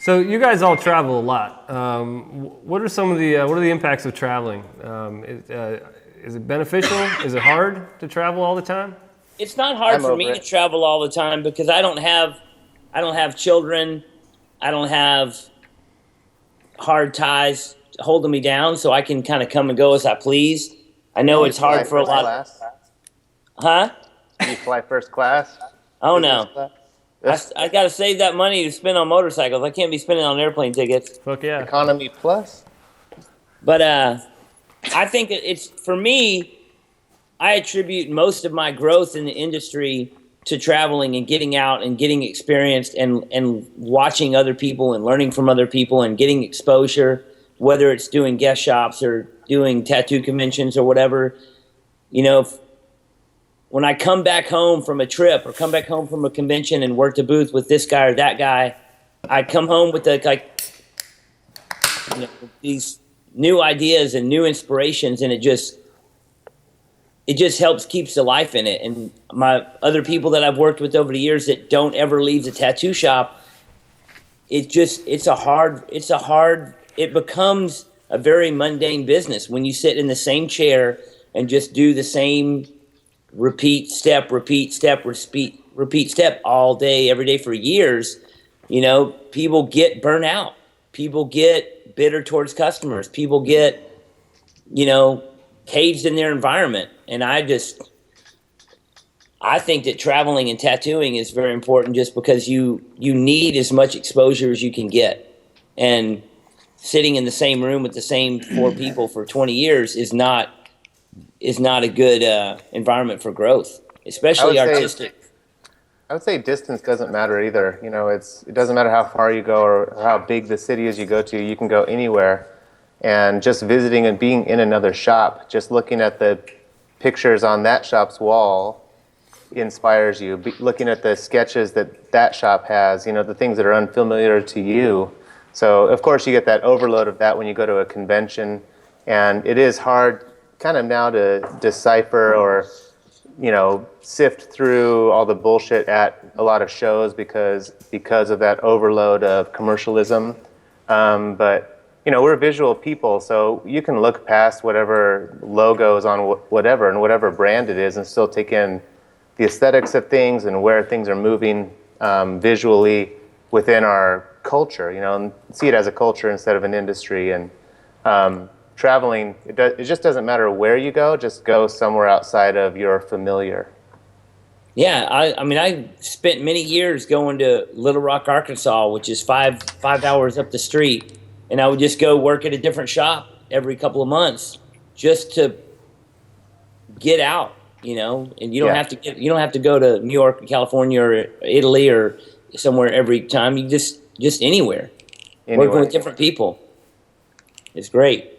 So you guys all travel a lot. What are some of the what are the impacts of traveling? Is it beneficial? Is it hard to travel all the time? It's not hard for me to travel all the time because I don't have children. I don't have hard ties holding me down, so I can kind of come and go as I please. I know it's hard for a lot of... Huh? You fly first class? Oh, no. I got to save that money to spend on motorcycles. I can't be spending on airplane tickets. Fuck yeah. Economy plus? But I think it's, for me, I attribute most of my growth in the industry to traveling and getting out and getting experienced and watching other people and learning from other people and getting exposure, whether it's doing guest shops or doing tattoo conventions or whatever. You know, when I come back home from a trip or come back home from a convention and work the booth with this guy or that guy, I come home with these new ideas and new inspirations, and it just helps keeps the life in it. And my other people that I've worked with over the years that don't ever leave the tattoo shop, it becomes a very mundane business when you sit in the same chair and just do the same repeat step all day, every day for years. You know, people get burnt out. People get bitter towards customers. People get, caged in their environment. And I think that traveling and tattooing is very important just because you need as much exposure as you can get. And sitting in the same room with the same four people for 20 years is not a good environment for growth, especially artistic. I would say distance doesn't matter either. You know, it doesn't matter how far you go or how big the city is you go to. You can go anywhere. And just visiting and being in another shop, just looking at the pictures on that shop's wall inspires you. Looking at the sketches that shop has, the things that are unfamiliar to you. So, of course, you get that overload of that when you go to a convention. And it is hard kind of now to decipher or, sift through all the bullshit at a lot of shows because of that overload of commercialism. But we're visual people, so you can look past whatever logos on whatever and whatever brand it is and still take in the aesthetics of things and where things are moving visually within our culture, and see it as a culture instead of an industry. And traveling, it just doesn't matter where you go, just go somewhere outside of your familiar. Yeah, I spent many years going to Little Rock, Arkansas, which is five hours up the street. And I would just go work at a different shop every couple of months just to get out, and you don't have to go to New York or California or Italy or somewhere every time. You just anywhere. Working with different people. It's great.